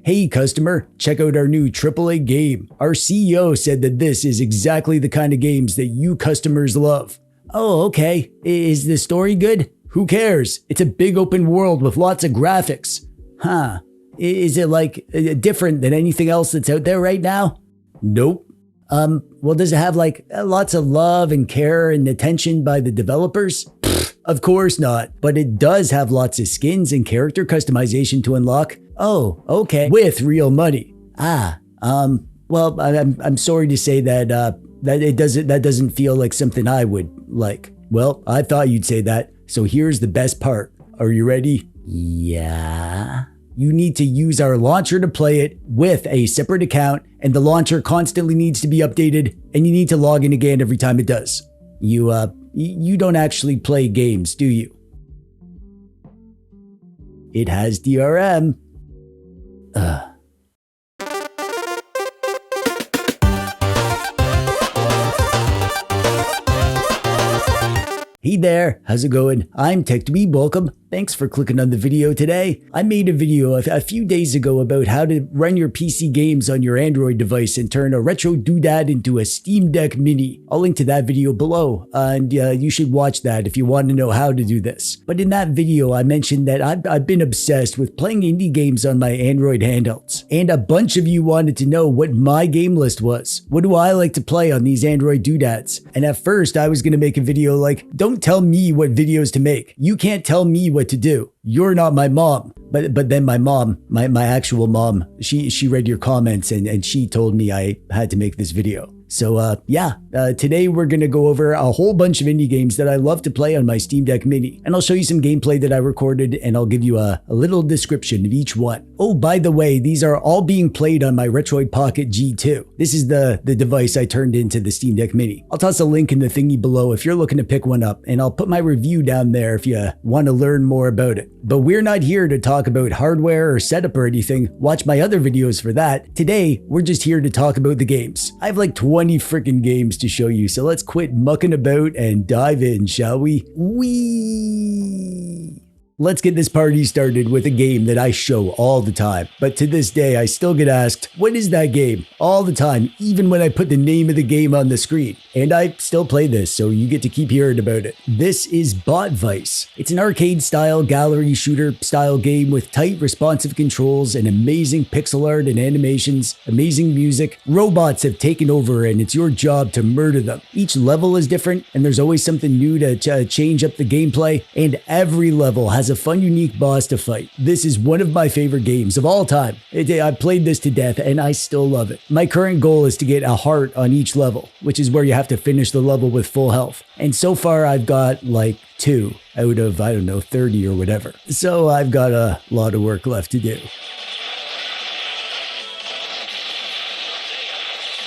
Hey customer, check out our new AAA game. Our CEO said that this is exactly the kind of games that you customers love. Oh, okay. Is the story good? Who cares? It's a big open world with lots of graphics. Huh. Is it like different than anything else that's out there right now? Nope. Well, does it have like lots of love and care and attention by the developers? Pfft, of course not. But it does have lots of skins and character customization to unlock. Oh, okay. With real money. Well, I'm sorry to say that that doesn't feel like something I would like. Well, I thought you'd say that. So here's the best part. Are you ready? Yeah. You need to use our launcher to play it with a separate account, and the launcher constantly needs to be updated, and you need to log in again every time it does. You don't actually play games, do you? It has DRM. Hey there, how's it going? I'm TechDweeb, welcome. Thanks for clicking on the video today. I made a video a few days ago about how to run your PC games on your Android device and turn a retro doodad into a Steam Deck Mini. I'll link to that video below, and you should watch that if you want to know how to do this. But in that video, I mentioned that I've been obsessed with playing indie games on my Android handhelds. And a bunch of you wanted to know what my game list was. What do I like to play on these Android doodads? And at first, I was going to make a video like, don't tell me what videos to make. You can't tell me what to do. You're not my mom. But then my mom, my actual mom, she read your comments and she told me I had to make this video. So today we're going to go over a whole bunch of indie games that I love to play on my Steam Deck Mini. And I'll show you some gameplay that I recorded, and I'll give you a little description of each one. Oh, by the way, these are all being played on my RETROID Pocket G2. This is the device I turned into the Steam Deck Mini. I'll toss a link in the thingy below if you're looking to pick one up, and I'll put my review down there if you want to learn more about it. But we're not here to talk about hardware or setup or anything. Watch my other videos for that. Today, we're just here to talk about the games. I have like 20 freaking games to show you, so let's quit mucking about and dive in, shall we? Let's get this party started with a game that I show all the time. But to this day, I still get asked, what is that game? All the time, even when I put the name of the game on the screen. And I still play this, so you get to keep hearing about it. This is Bot Vice. It's an arcade-style, gallery shooter-style game with tight, responsive controls and amazing pixel art and animations, amazing music. Robots have taken over, and it's your job to murder them. Each level is different, and there's always something new to change up the gameplay, and every level has a fun, unique boss to fight. This is one of my favorite games of all time. I played this to death and I still love it. My current goal is to get a heart on each level, which is where you have to finish the level with full health. And so far I've got like 2 out of, I don't know, 30 or whatever. So I've got a lot of work left to do.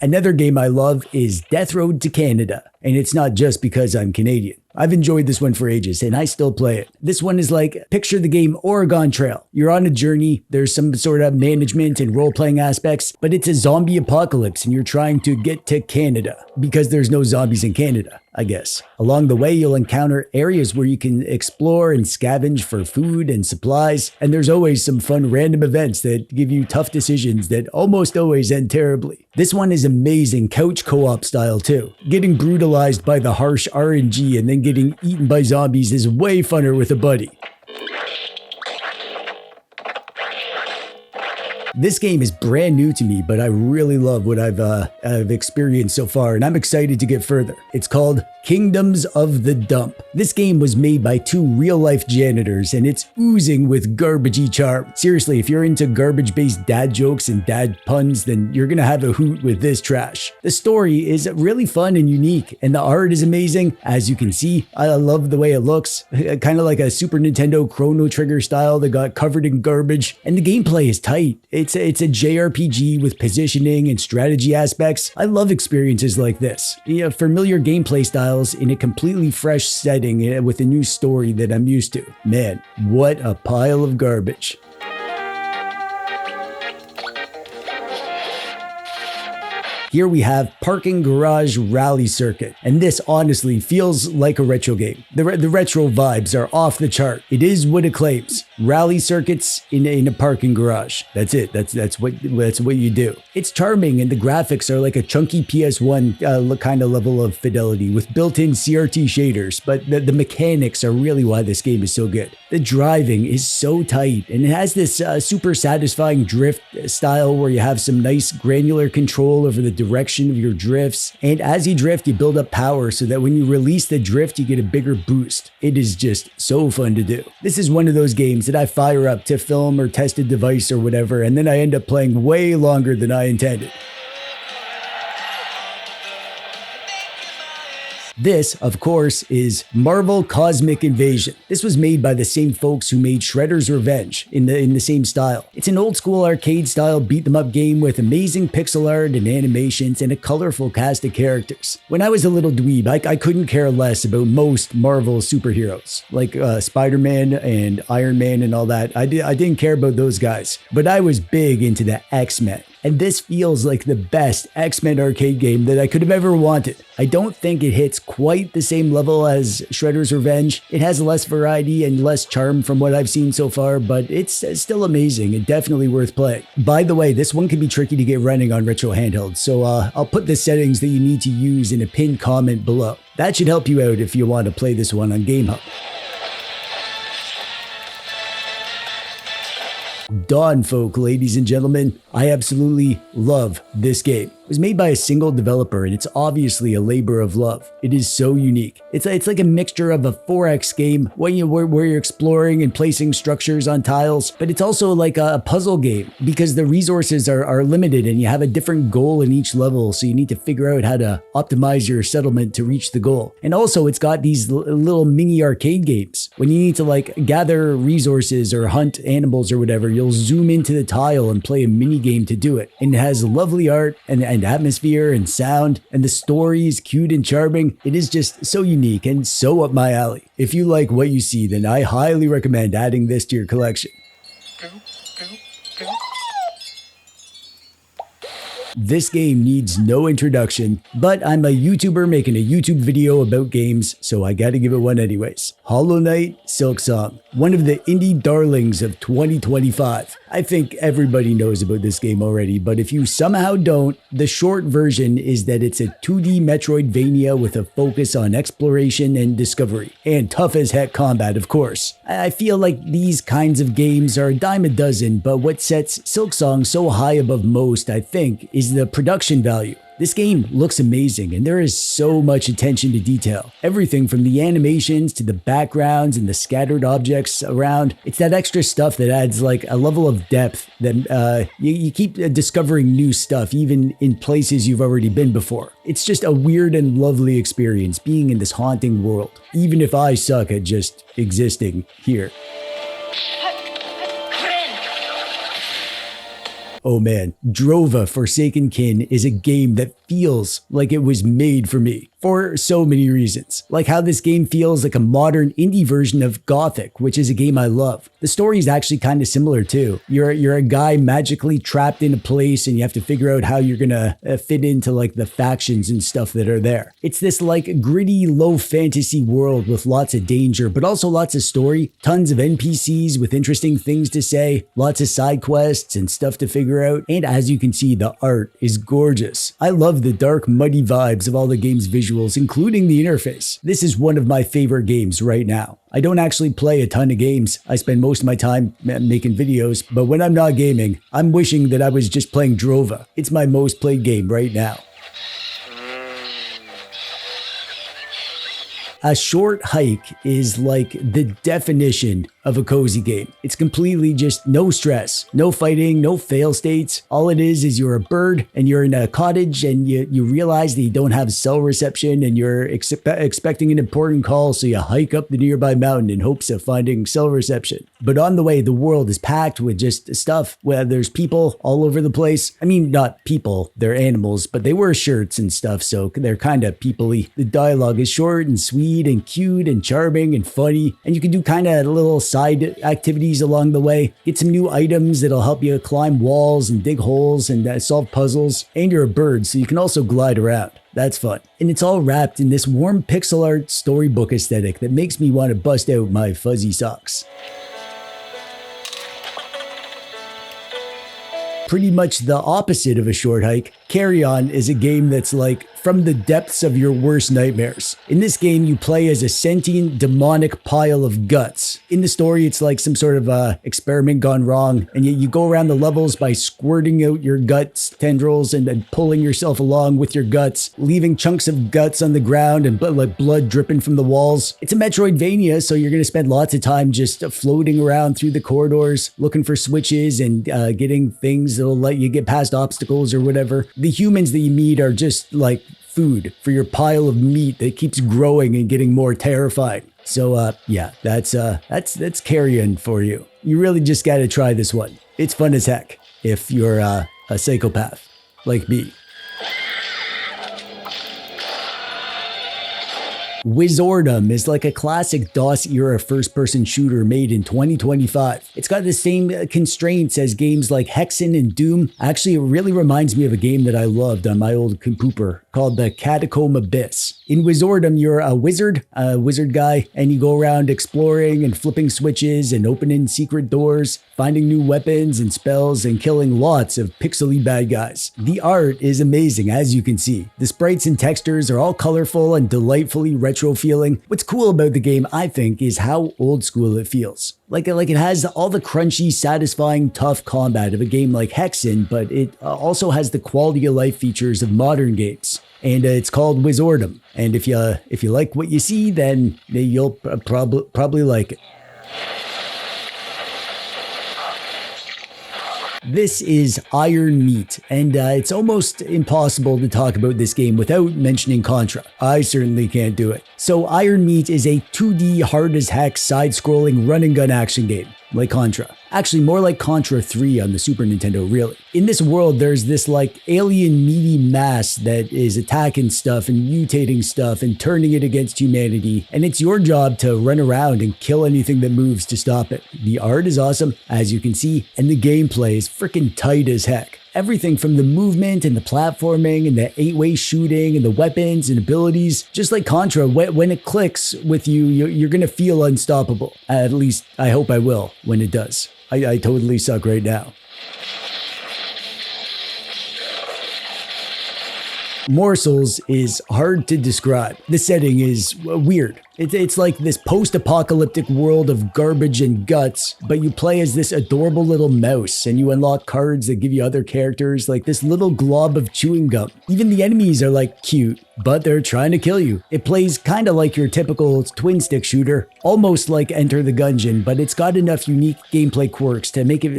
Another game I love is Death Road to Canada. And it's not just because I'm Canadian. I've enjoyed this one for ages and I still play it. This one is like, picture the game Oregon Trail. You're on a journey, there's some sort of management and role-playing aspects, but it's a zombie apocalypse and you're trying to get to Canada because there's no zombies in Canada, I guess. Along the way, you'll encounter areas where you can explore and scavenge for food and supplies, and there's always some fun random events that give you tough decisions that almost always end terribly. This one is amazing couch co-op style too. Getting brutalized by the harsh RNG and then getting eaten by zombies is way funner with a buddy. This game is brand new to me, but I really love what I've experienced so far, and I'm excited to get further. It's called Kingdoms of the Dump. This game was made by 2 real-life janitors, and it's oozing with garbagey charm. Seriously, if you're into garbage-based dad jokes and dad puns, then you're gonna have a hoot with this trash. The story is really fun and unique, and the art is amazing. As you can see, I love the way it looks. Kind of like a Super Nintendo Chrono Trigger style that got covered in garbage, and the gameplay is tight. It's a JRPG with positioning and strategy aspects. I love experiences like this. Familiar gameplay styles in a completely fresh setting with a new story that I'm used to. Man, what a pile of garbage. Here we have Parking Garage Rally Circuit, and this honestly feels like a retro game. The retro vibes are off the chart. It is what it claims. Rally circuits in a parking garage. That's it. That's what you do. It's charming, and the graphics are like a chunky PS1 kind of level of fidelity with built-in CRT shaders, but the mechanics are really why this game is so good. The driving is so tight, and it has this super satisfying drift style where you have some nice granular control over the direction of your drifts, and as you drift, you build up power so that when you release the drift, you get a bigger boost. It is just so fun to do. This is one of those games that I fire up to film or test a device or whatever, and then I end up playing way longer than I intended. This, of course, is Marvel Cosmic Invasion. This was made by the same folks who made Shredder's Revenge in the same style. It's an old school arcade style beat 'em up game with amazing pixel art and animations and a colorful cast of characters. When I was a little dweeb, I couldn't care less about most Marvel superheroes, like Spider-Man and Iron Man and all that. I didn't care about those guys, but I was big into the X-Men. And this feels like the best X-Men arcade game that I could have ever wanted. I don't think it hits quite the same level as Shredder's Revenge. It has less variety and less charm from what I've seen so far, but it's still amazing and definitely worth playing. By the way, this one can be tricky to get running on Retro Handheld, so I'll put the settings that you need to use in a pinned comment below. That should help you out if you want to play this one on GameHub. Dawnfolk, ladies and gentlemen. I absolutely love this game. It was made by a single developer, and it's obviously a labor of love. It is so unique. It's like a mixture of a 4X game where you're exploring and placing structures on tiles, but it's also like a puzzle game because the resources are limited and you have a different goal in each level, so you need to figure out how to optimize your settlement to reach the goal. And also it's got these little mini arcade games. When you need to like gather resources or hunt animals or whatever, you'll zoom into the tile and play a mini game to do it. And it has lovely art and atmosphere and sound, and the story is cute and charming. It is just so unique and so up my alley. If you like what you see, then I highly recommend adding this to your collection. This game needs no introduction, but I'm a YouTuber making a YouTube video about games, so I gotta give it one anyways. Hollow Knight Silksong, one of the indie darlings of 2025. I think everybody knows about this game already, but if you somehow don't, the short version is that it's a 2D Metroidvania with a focus on exploration and discovery, and tough as heck combat, of course. I feel like these kinds of games are a dime a dozen, but what sets Silksong so high above most, I think, is the production value. This game looks amazing, and there is so much attention to detail. Everything from the animations to the backgrounds and the scattered objects around. It's that extra stuff that adds like a level of depth that you keep discovering new stuff even in places you've already been before. It's just a weird and lovely experience being in this haunting world, even if I suck at just existing here. Oh man, Drova Forsaken Kin is a game that feels like it was made for me for so many reasons. Like how this game feels like a modern indie version of Gothic, which is a game I love. The story is actually kind of similar too. You're a guy magically trapped in a place and you have to figure out how you're gonna fit into like the factions and stuff that are there. It's this like gritty, low fantasy world with lots of danger, but also lots of story, tons of NPCs with interesting things to say, lots of side quests and stuff to figure out. And as you can see, the art is gorgeous. I love the dark, muddy vibes of all the game's visuals, including the interface. This is one of my favorite games right now. I don't actually play a ton of games. I spend most of my time making videos, but when I'm not gaming, I'm wishing that I was just playing Drova. It's my most played game right now. A short hike is like the definition of a cozy game. It's completely just no stress, no fighting, no fail states. All it is you're a bird and you're in a cottage and you realize that you don't have cell reception and you're expecting an important call, so you hike up the nearby mountain in hopes of finding cell reception. But on the way, the world is packed with just stuff where there's people all over the place. I mean, not people, they're animals, but they wear shirts and stuff, so they're kind of people-y. The dialogue is short and sweet and cute and charming and funny, and you can do kind of little side activities along the way. Get some new items that'll help you climb walls and dig holes and solve puzzles. And you're a bird, so you can also glide around. That's fun. And it's all wrapped in this warm pixel art storybook aesthetic that makes me want to bust out my fuzzy socks. Pretty much the opposite of a short hike, Carrion is a game that's like from the depths of your worst nightmares. In this game, you play as a sentient, demonic pile of guts. In the story, it's like some sort of experiment gone wrong, and yet you go around the levels by squirting out your guts tendrils and then pulling yourself along with your guts, leaving chunks of guts on the ground and like blood dripping from the walls. It's a Metroidvania, so you're going to spend lots of time just floating around through the corridors, looking for switches and getting things that'll let you get past obstacles or whatever. The humans that you meet are just like food for your pile of meat that keeps growing and getting more terrifying. So yeah, that's Carrion for you. You really just gotta try this one. It's fun as heck if you're a psychopath like me. Wizordum is like a classic DOS-era first-person shooter made in 2025. It's got the same constraints as games like Hexen and Doom. Actually, it really reminds me of a game that I loved on my old computer called the Catacomb Abyss. In Wizordum, you're a wizard guy, and you go around exploring and flipping switches and opening secret doors, finding new weapons and spells, and killing lots of pixely bad guys. The art is amazing, as you can see. The sprites and textures are all colorful and delightfully retro feeling. What's cool about the game, I think, is how old school it feels. Like it has all the crunchy, satisfying, tough combat of a game like Hexen, but it also has the quality of life features of modern games. And it's called Wizordum. And if you like what you see, then you'll probably like it. This is Iron Meat, and it's almost impossible to talk about this game without mentioning Contra. I certainly can't do it. So Iron Meat is a 2D hard-as-heck side-scrolling run-and-gun action game, like Contra. Actually, more like Contra 3 on the Super Nintendo, really. In this world, there's this like alien meaty mass that is attacking stuff and mutating stuff and turning it against humanity, and it's your job to run around and kill anything that moves to stop it. The art is awesome, as you can see, and the gameplay is freaking tight as heck. Everything from the movement and the platforming and the 8-way shooting and the weapons and abilities, just like Contra, when it clicks with you, you're gonna feel unstoppable. At least, I hope I will when it does. I totally suck right now. Morsels is hard to describe. The setting is weird. It's like this post-apocalyptic world of garbage and guts, but you play as this adorable little mouse and you unlock cards that give you other characters like this little glob of chewing gum. Even the enemies are like cute, but they're trying to kill you. It plays kind of like your typical twin-stick shooter, almost like Enter the Gungeon, but it's got enough unique gameplay quirks to make it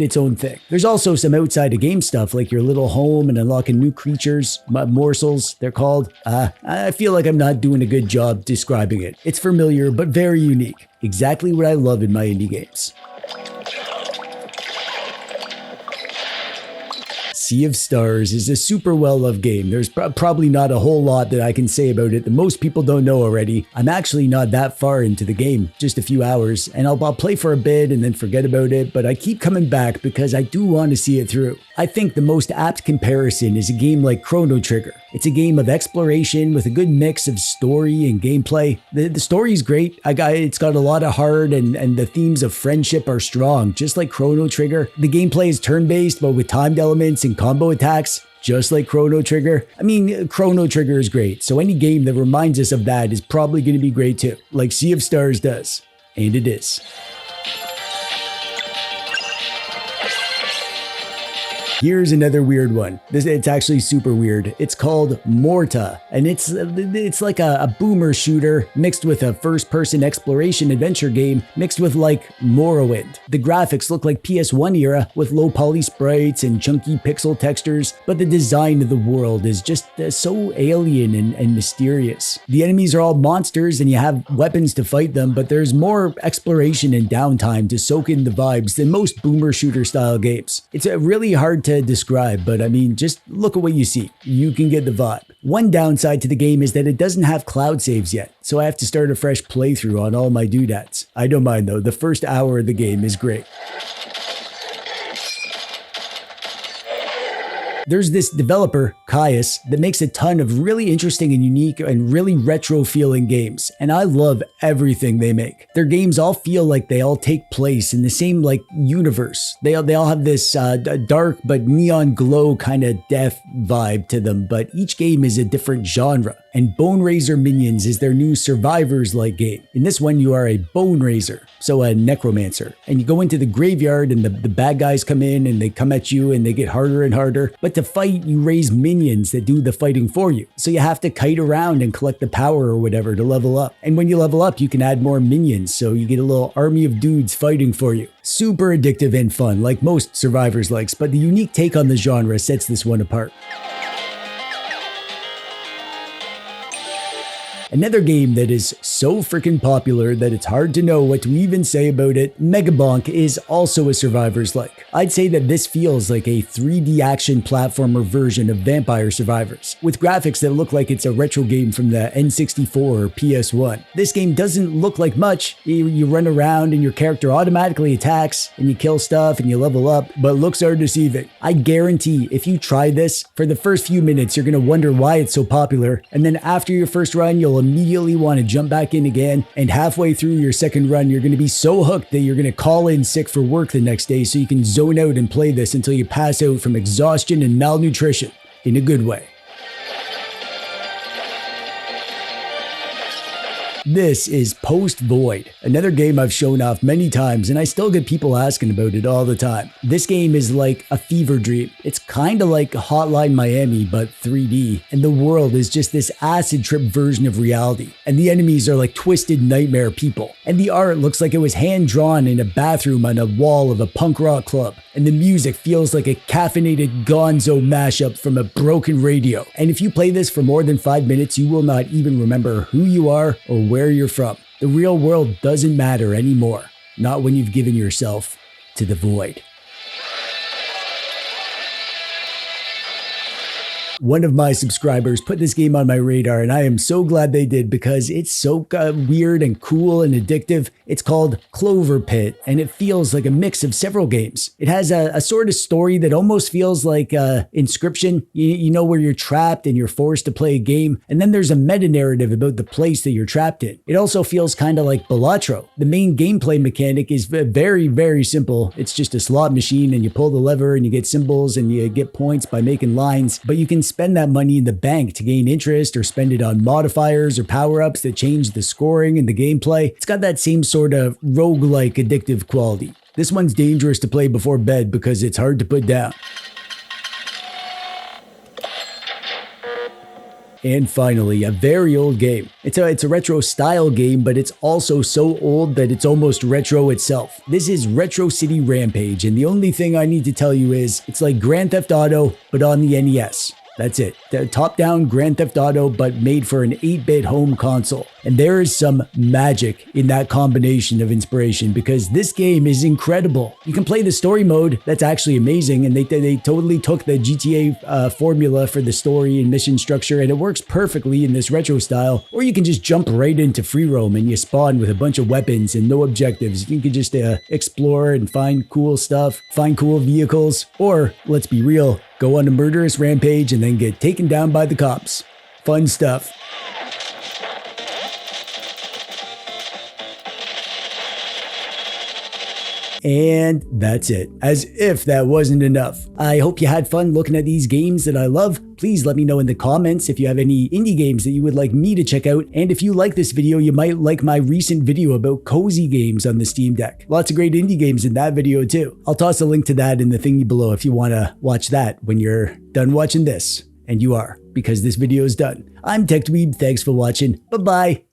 its own thing. There's also some outside-of-game stuff like your little home and unlocking new creatures, morsels, they're called. I feel like I'm not doing a good job describing it. It's familiar, but very unique. Exactly what I love in my indie games. Sea of Stars is a super well-loved game. There's probably not a whole lot that I can say about it that most people don't know already. I'm actually not that far into the game, just a few hours, and I'll play for a bit and then forget about it, but I keep coming back because I do want to see it through. I think the most apt comparison is a game like Chrono Trigger. It's a game of exploration with a good mix of story and gameplay. The story is great. It's got a lot of heart and the themes of friendship are strong, just like Chrono Trigger. The gameplay is turn-based, but with timed elements and combo attacks, just like Chrono Trigger. I mean, Chrono Trigger is great, so any game that reminds us of that is probably going to be great too, like Sea of Stars does. And it is. Here's another weird one. It's actually super weird. It's called Mohrta, and it's like a boomer shooter mixed with a first-person exploration adventure game mixed with like Morrowind. The graphics look like PS1 era with low poly sprites and chunky pixel textures, but the design of the world is just so alien and mysterious. The enemies are all monsters and you have weapons to fight them, but there's more exploration and downtime to soak in the vibes than most boomer shooter style games. It's really hard to describe, but I mean, just look at what you see. You can get the vibe. One downside to the game is that it doesn't have cloud saves yet, so I have to start a fresh playthrough on all my doodads. I don't mind though, the first hour of the game is great. There's this developer, Caius, that makes a ton of really interesting and unique and really retro feeling games, and I love everything they make. Their games all feel like they all take place in the same like universe. They all have this dark but neon glow kind of death vibe to them, but each game is a different genre. And Boneraiser Minions is their new survivors-like game. In this one, you are a Boneraiser, so a necromancer. And you go into the graveyard and the bad guys come in and they come at you and they get harder and harder. But to fight, you raise minions that do the fighting for you. So you have to kite around and collect the power or whatever to level up. And when you level up, you can add more minions, so you get a little army of dudes fighting for you. Super addictive and fun, like most survivors likes, but the unique take on the genre sets this one apart. Another game that is so freaking popular that it's hard to know what to even say about it, Megabonk, is also a survivors-like. I'd say that this feels like a 3D action platformer version of Vampire Survivors, with graphics that look like it's a retro game from the N64 or PS1. This game doesn't look like much. You run around and your character automatically attacks and you kill stuff and you level up, but looks are deceiving. I guarantee if you try this, for the first few minutes you're gonna wonder why it's so popular, and then after your first run you'll immediately want to jump back in again, and halfway through your second run you're going to be so hooked that you're going to call in sick for work the next day so you can zone out and play this until you pass out from exhaustion and malnutrition, in a good way. This is Post Void, another game I've shown off many times and I still get people asking about it all the time. This game is like a fever dream. It's kind of like Hotline Miami but 3D, and the world is just this acid trip version of reality, and the enemies are like twisted nightmare people, and the art looks like it was hand drawn in a bathroom on a wall of a punk rock club, and the music feels like a caffeinated gonzo mashup from a broken radio. And if you play this for more than 5 minutes, you will not even remember who you are or where you're from. The real world doesn't matter anymore. Not when you've given yourself to the void. One of my subscribers put this game on my radar, and I am so glad they did because it's so weird and cool and addictive. It's called CloverPit, and it feels like a mix of several games. It has a sort of story that almost feels like Inscription. You know, where you're trapped and you're forced to play a game, and then there's a meta-narrative about the place that you're trapped in. It also feels kind of like Balatro. The main gameplay mechanic is very, very simple. It's just a slot machine, and you pull the lever and you get symbols and you get points by making lines, but you can spend that money in the bank to gain interest or spend it on modifiers or power-ups that change the scoring and the gameplay. It's got that same sort of roguelike addictive quality. This one's dangerous to play before bed because it's hard to put down. And finally, a very old game. It's a retro style game, but it's also so old that it's almost retro itself. This is Retro City Rampage, and the only thing I need to tell you is it's like Grand Theft Auto, but on the NES. That's it. The top-down Grand Theft Auto, but made for an 8-bit home console. And there is some magic in that combination of inspiration because this game is incredible. You can play the story mode, that's actually amazing, and they totally took the GTA formula for the story and mission structure, and it works perfectly in this retro style. Or you can just jump right into free roam and you spawn with a bunch of weapons and no objectives. You can just explore and find cool stuff, find cool vehicles, or, let's be real, go on a murderous rampage and then get taken down by the cops. Fun stuff. And that's it. As if that wasn't enough. I hope you had fun looking at these games that I love. Please let me know in the comments if you have any indie games that you would like me to check out. And if you like this video, you might like my recent video about cozy games on the Steam Deck. Lots of great indie games in that video too. I'll toss a link to that in the thingy below if you want to watch that when you're done watching this. And you are, because this video is done. I'm TechDweeb. Thanks for watching. Bye-bye.